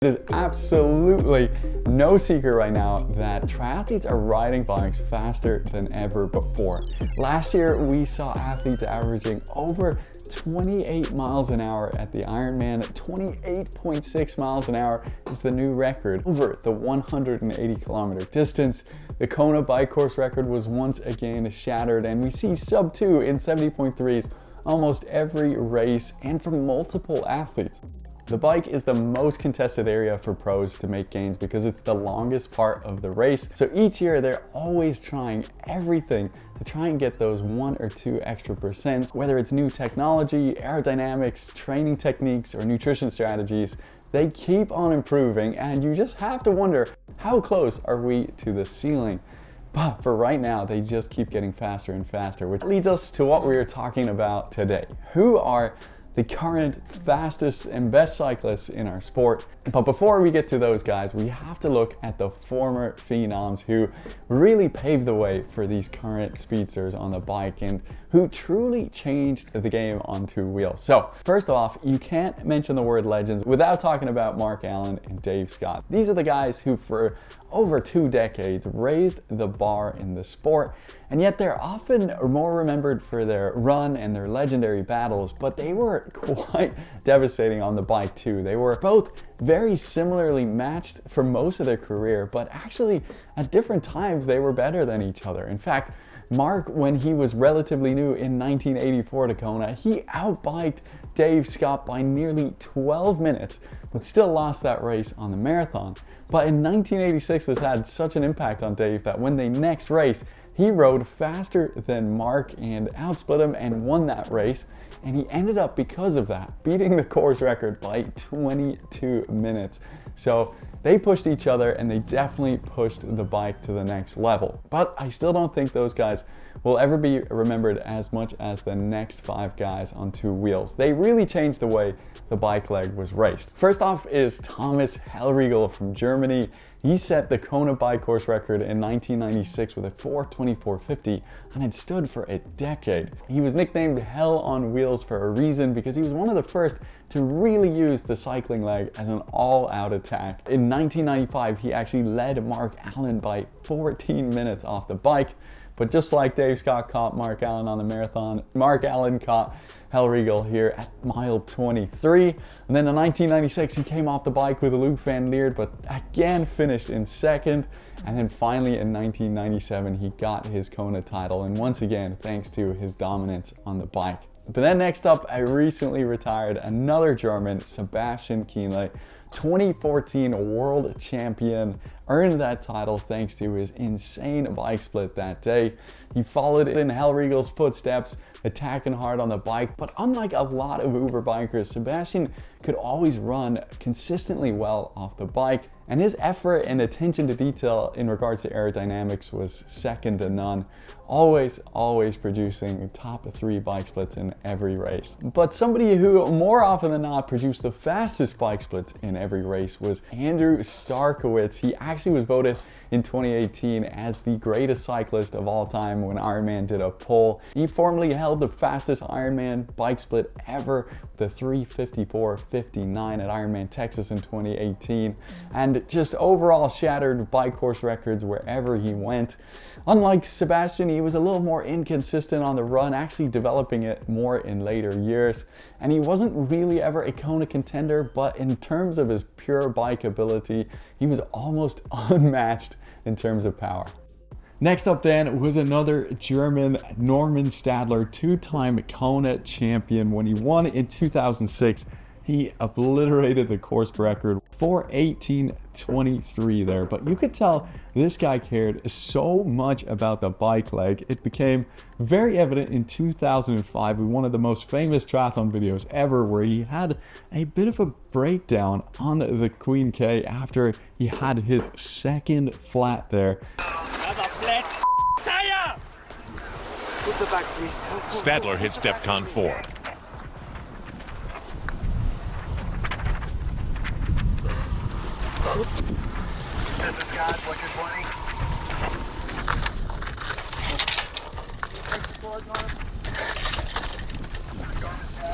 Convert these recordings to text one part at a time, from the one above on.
It is absolutely no secret right now that triathletes are riding bikes faster than ever before. Last year, we saw athletes averaging over 28 miles an hour at the Ironman. 28.6 miles an hour is the new record over the 180 kilometer distance. The Kona bike course record was once again shattered, and we see sub 2 in 70.3s almost every race and from multiple athletes. The bike is the most contested area for pros to make gains because it's the longest part of the race. So each year they're always trying everything to try and get those 1 or 2 extra percents, whether it's new technology, aerodynamics, training techniques, or nutrition strategies. They keep on improving, and you just have to wonder, how close are we to the ceiling? But for right now, they just keep getting faster and faster, which leads us to what we are talking about today. Who are the current fastest and best cyclists in our sport? But before we get to those guys, we have to look at the former phenoms who really paved the way for these current speedsters on the bike and who truly changed the game on 2 wheels. So first off, you can't mention the word legends without talking about Mark Allen and Dave Scott. These are the guys who for over 2 decades raised the bar in the sport, and yet they're often more remembered for their run and their legendary battles, but they were quite devastating on the bike too. They were both very similarly matched for most of their career, but actually at different times they were better than each other. In fact, Mark, when he was relatively new in 1984 to Kona, he outbiked Dave Scott by nearly 12 minutes, but still lost that race on the marathon. But in 1986, this had such an impact on Dave that when they next raced, he rode faster than Mark and outsplit him and won that race. And he ended up, because of that, beating the course record by 22 minutes. So they pushed each other, and they definitely pushed the bike to the next level. But I still don't think those guys will ever be remembered as much as the next 5 guys on 2 wheels. They really changed the way the bike leg was raced. First off is Thomas Hellriegel from Germany. He set the Kona bike course record in 1996 with a 4:24:50 and had stood for a decade. He was nicknamed Hell on Wheels for a reason, because he was one of the first to really use the cycling leg as an all-out attack. In 1995, he actually led Mark Allen by 14 minutes off the bike. But just like Dave Scott caught Mark Allen on the marathon, Mark Allen caught Hellriegel here at mile 23. And then in 1996, he came off the bike with Luke Van Leert, but again finished in second. And then finally in 1997, he got his Kona title. And once again, thanks to his dominance on the bike. But then next up, I recently retired another German, Sebastian Kienle, 2014 world champion, earned that title thanks to his insane bike split that day. He followed in Hellriegel's footsteps, attacking hard on the bike, but unlike a lot of Uber bikers, Sebastian could always run consistently well off the bike, and his effort and attention to detail in regards to aerodynamics was second to none, always producing top 3 bike splits in every race. But somebody who more often than not produced the fastest bike splits in every race was Andrew Starkowitz. He actually was voted in 2018 as the greatest cyclist of all time when Ironman did a poll. He formerly held the fastest Ironman bike split ever, the 3:54:59 at Ironman Texas in 2018, and just overall shattered bike course records wherever he went. Unlike Sebastian, he was a little more inconsistent on the run, actually developing it more in later years, and he wasn't really ever a Kona contender, but in terms of his pure bike ability, he was almost unmatched in terms of power. Next up then was another German, Norman Stadler, 2-time Kona champion. When he won in 2006, he obliterated the course record for 18:23 there, but you could tell this guy cared so much about the bike leg. It became very evident in 2005 with one of the most famous triathlon videos ever, where he had a bit of a breakdown on the Queen K after he had his second flat there. Stadler hits DEFCON 4.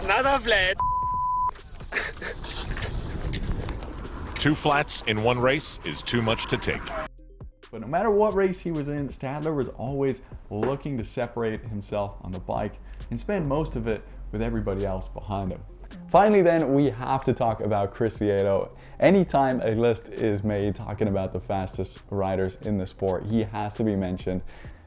Another flat. 2 flats in one race is too much to take. But no matter what race he was in, Stadler was always looking to separate himself on the bike and spend most of it with everybody else behind him. Finally then, we have to talk about Chris Lieto. Anytime a list is made talking about the fastest riders in the sport, he has to be mentioned.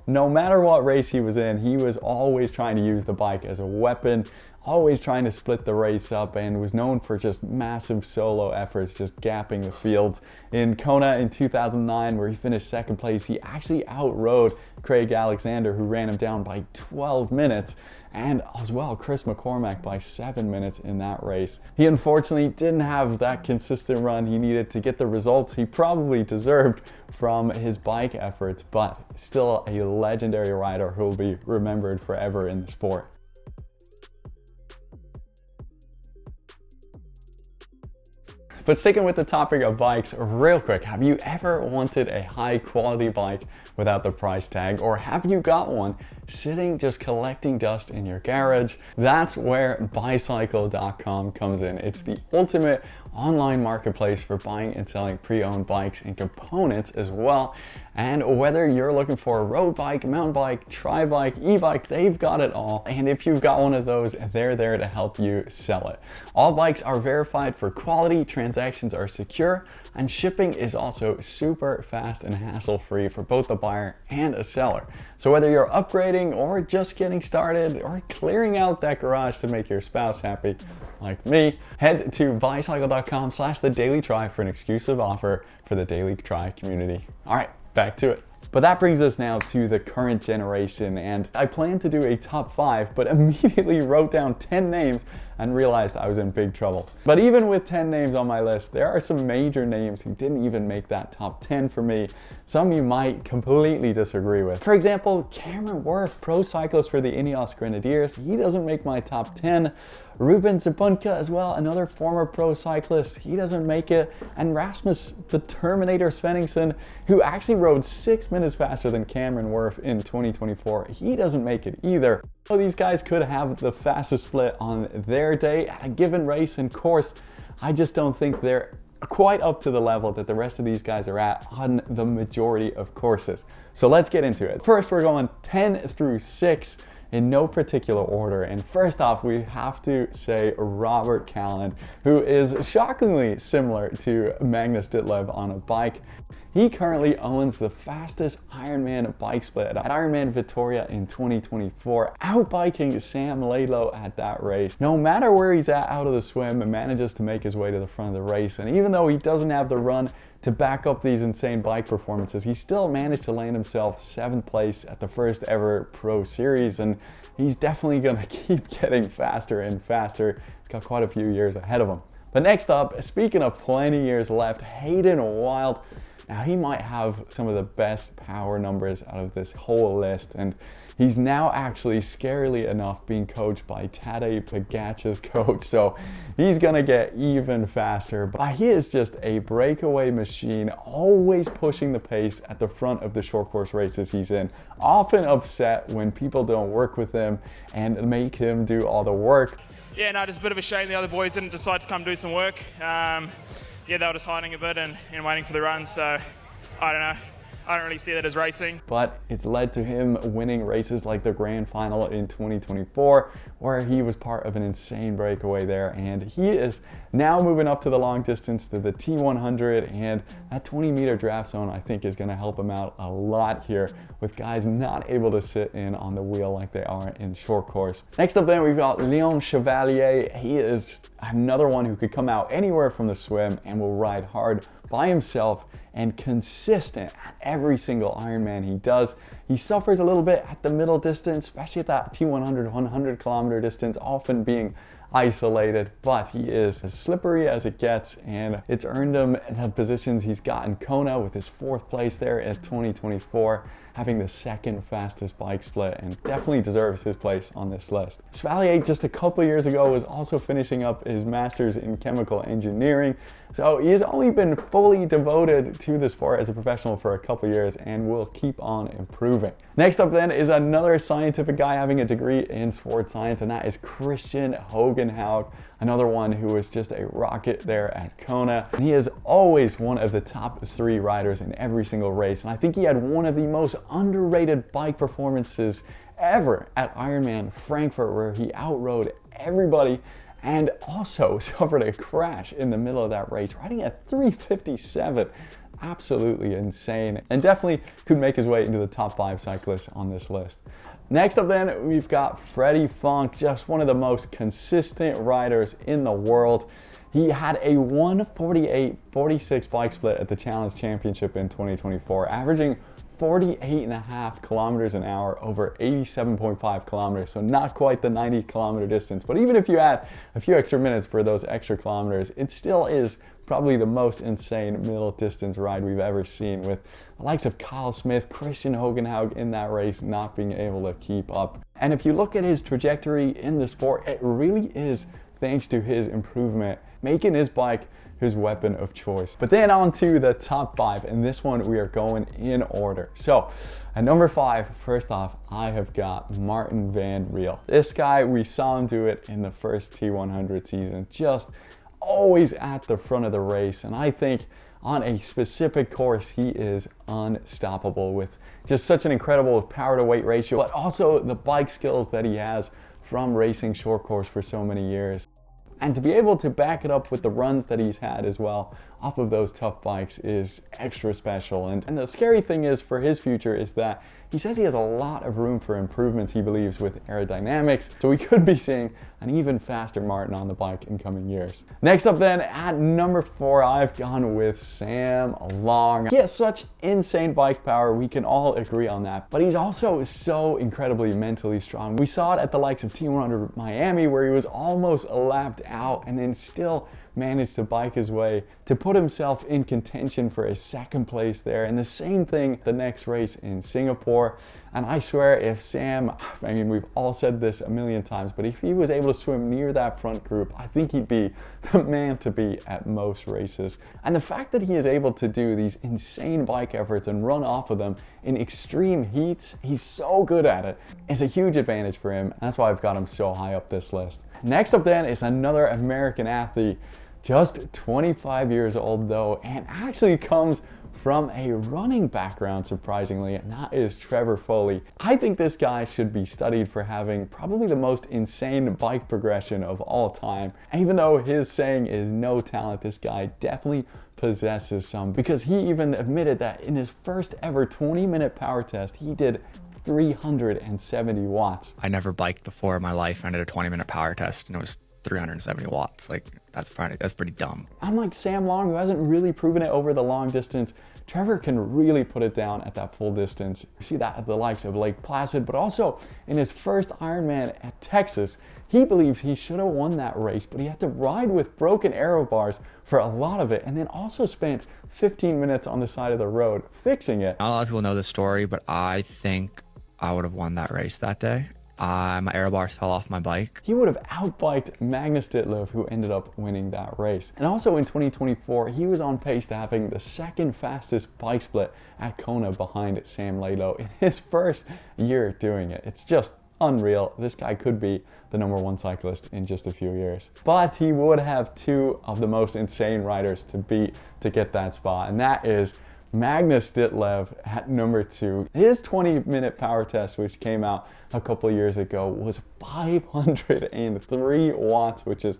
No matter what race he was in, he was always trying to use the bike as a weapon, always trying to split the race up, and was known for just massive solo efforts, just gapping the fields. In Kona in 2009, where he finished second place, he actually outrode Craig Alexander, who ran him down by 12 minutes, and as well Chris McCormack by 7 minutes in that race. He unfortunately didn't have that consistent run he needed to get the results he probably deserved from his bike efforts, but still a legendary rider who will be remembered forever in the sport. But sticking with the topic of bikes real quick, have you ever wanted a high quality bike without the price tag, or have you got one sitting just collecting dust in your garage? That's where bicycle.com comes in. It's the ultimate online marketplace for buying and selling pre-owned bikes and components as well. And whether you're looking for a road bike, mountain bike, tri-bike, e-bike, they've got it all. And if you've got one of those, they're there to help you sell it. All bikes are verified for quality, transactions are secure, and shipping is also super fast and hassle-free for both a buyer and a seller. So whether you're upgrading or just getting started or clearing out that garage to make your spouse happy, like me, head to bicycle.com/thedailytri for an exclusive offer for the Daily Tri community. All right, back to it. But that brings us now to the current generation, and I planned to do a top 5, but immediately wrote down 10 names and realized I was in big trouble. But even with 10 names on my list, there are some major names who didn't even make that top 10 for me. Some you might completely disagree with. For example, Cameron Worth, pro cyclist for the Ineos Grenadiers, he doesn't make my top 10. Ruben Zabunka as well, another former pro cyclist, he doesn't make it. And Rasmus the Terminator Svenningsson, who actually rode 6 minutes faster than Cameron Worth in 2024, he doesn't make it either. So these guys could have the fastest split on their day at a given race and course. I just don't think they're quite up to the level that the rest of these guys are at on the majority of courses. So let's get into it. First, we're going 10 through 6 in no particular order. And first off, we have to say Robert Callan, who is shockingly similar to Magnus Ditlev on a bike. He currently owns the fastest Ironman bike split at Ironman Victoria in 2024, outbiking Sam Laidlow at that race. No matter where he's at out of the swim, manages to make his way to the front of the race. And even though he doesn't have the run to back up these insane bike performances, he still managed to land himself 7th place at the first ever Pro Series, and he's definitely gonna keep getting faster and faster. He's got quite a few years ahead of him. But next up, speaking of plenty years left, Hayden Wild. Now he might have some of the best power numbers out of this whole list, and he's now actually scarily enough being coached by Tadej Pogacar's coach, so he's gonna get even faster. But he is just a breakaway machine, always pushing the pace at the front of the short course races he's in, often upset when people don't work with him and make him do all the work. Yeah, no, just a bit of a shame the other boys didn't decide to come do some work. Yeah, they were just hiding a bit and waiting for the run, so I don't know. I don't really see that as racing. But it's led to him winning races like the Grand Final in 2024, where he was part of an insane breakaway there. And he is now moving up to the long distance to the T100, and that 20-meter draft zone I think is gonna help him out a lot here with guys not able to sit in on the wheel like they are in short course. Next up then, we've got Leon Chevalier. He is another one who could come out anywhere from the swim and will ride hard by himself and consistent at every single Ironman he does. He suffers a little bit at the middle distance, especially at that T100, 100 kilometer distance, often being isolated, but he is as slippery as it gets, and it's earned him the positions he's got in Kona with his 4th place there at 2024, having the 2nd fastest bike split, and definitely deserves his place on this list. Chevalier just a couple years ago was also finishing up his master's in chemical engineering, so he's only been fully devoted to the sport as a professional for a couple years and will keep on improving. Next up then is another scientific guy having a degree in sports science, and that is Christian Hogan. Hogenhaug, another one who was just a rocket there at Kona. And he is always one of the top 3 riders in every single race. And I think he had one of the most underrated bike performances ever at Ironman Frankfurt, where he outrode everybody and also suffered a crash in the middle of that race, riding at 3:57. Absolutely insane, and definitely could make his way into the top 5 cyclists on this list. Next up then, we've got Freddie Funk, just one of the most consistent riders in the world. He had a 1:48.46 bike split at the Challenge Championship in 2024, averaging 48.5 kilometers an hour over 87.5 kilometers. So not quite the 90-kilometer distance, but even if you add a few extra minutes for those extra kilometers, it still is probably the most insane middle distance ride we've ever seen, with the likes of Kyle Smith, Christian Hogenhaug in that race not being able to keep up. And if you look at his trajectory in the sport, it really is thanks to his improvement, making his bike his weapon of choice. But then on to the top 5, and this one we are going in order. So at number 5, first off, I have got Martin van Riel. This guy, we saw him do it in the first T100 season, just always at the front of the race. And I think on a specific course, he is unstoppable with just such an incredible power to weight ratio, but also the bike skills that he has from racing short course for so many years. And to be able to back it up with the runs that he's had as well off of those tough bikes is extra special. And the scary thing is for his future is that he says he has a lot of room for improvements, he believes, with aerodynamics. So we could be seeing an even faster Martin on the bike in coming years. Next up then, at number 4, I've gone with Sam Long. He has such insane bike power, we can all agree on that. But he's also so incredibly mentally strong. We saw it at the likes of T100 Miami, where he was almost lapped out and then still managed to bike his way to put himself in contention for a 2nd place there. And the same thing the next race in Singapore. And I swear, if Sam, I mean, we've all said this a million times, but if he was able to swim near that front group, I think he'd be the man to beat at most races. And the fact that he is able to do these insane bike efforts and run off of them in extreme heats, he's so good at it, is a huge advantage for him. That's why I've got him so high up this list. Next up then is another American athlete, just 25 years old though, and actually comes from a running background, surprisingly, and that is Trevor Foley. I think this guy should be studied for having probably the most insane bike progression of all time. Even though his saying is no talent, this guy definitely possesses some, because he even admitted that in his first ever 20-minute power test, he did 370 watts. I never biked before in my life. I did a 20-minute power test and it was 370 watts. Like, that's pretty dumb. Unlike Sam Long, who hasn't really proven it over the long distance, Trevor can really put it down at that full distance. You see that at the likes of Lake Placid, but also in his first Ironman at Texas, he believes he should have won that race, but he had to ride with broken aero bars for a lot of it, and then also spent 15 minutes on the side of the road fixing it. Not a lot of people know this story, but I think I would have won that race that day. My aero bars fell off my bike. He would have outbiked Magnus Ditlev, who ended up winning that race. And also in 2024, he was on pace to having the 2nd fastest bike split at Kona behind Sam Laidlow in his first year doing it. It's just unreal. This guy could be the #1 cyclist in just a few years. But he would have 2 of the most insane riders to beat to get that spot, and that is Magnus Ditlev at number 2. His 20-minute power test, which came out a couple of years ago, was 503 watts, which is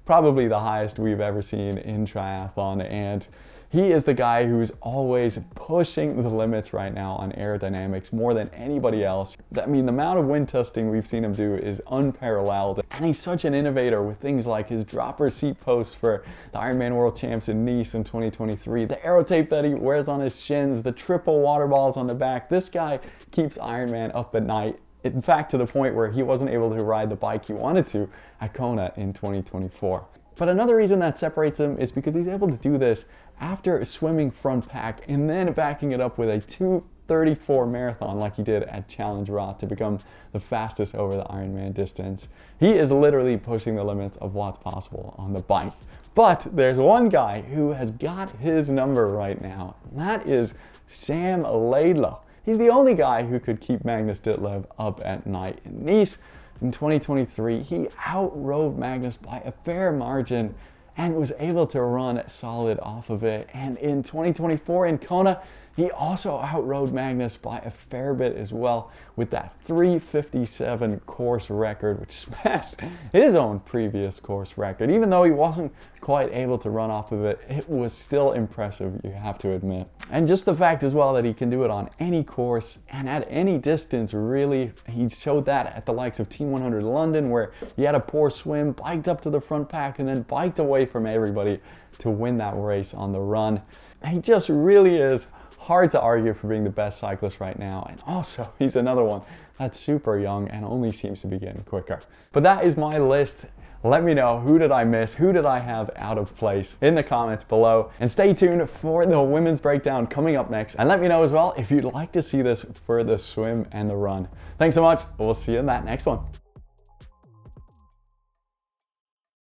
probably the highest we've ever seen in triathlon. And he is the guy who's always pushing the limits right now on aerodynamics more than anybody else. I mean, the amount of wind testing we've seen him do is unparalleled. And he's such an innovator with things like his dropper seat posts for the Ironman World Champs in Nice in 2023, the aero tape that he wears on his shins, the triple water balls on the back. This guy keeps Ironman up at night. In fact, to the point where he wasn't able to ride the bike he wanted to at Kona in 2024. But another reason that separates him is because he's able to do this after swimming front pack and then backing it up with a 2:34 marathon like he did at Challenge Roth to become the fastest over the Ironman distance. He is literally pushing the limits of what's possible on the bike. But there's one guy who has got his number right now, and that is Sam Laidlow. He's the only guy who could keep Magnus Ditlev up at night in Nice. In 2023, he outrode Magnus by a fair margin and was able to run solid off of it. And in 2024 in Kona, he also outrode Magnus by a fair bit as well with that 3:57 course record, which smashed his own previous course record. Even though he wasn't quite able to run off of it, it was still impressive, you have to admit. And just the fact as well that he can do it on any course and at any distance, really. He showed that at the likes of Team 100 London, where he had a poor swim, biked up to the front pack, and then biked away from everybody to win that race on the run. He just really is hard to argue for being the best cyclist right now. And also, he's another one that's super young and only seems to be getting quicker. But that is my list. Let me know, who did I miss? Who did I have out of place in the comments below? And stay tuned for the women's breakdown coming up next. And let me know as well if you'd like to see this for the swim and the run. Thanks so much. We'll see you in that next one.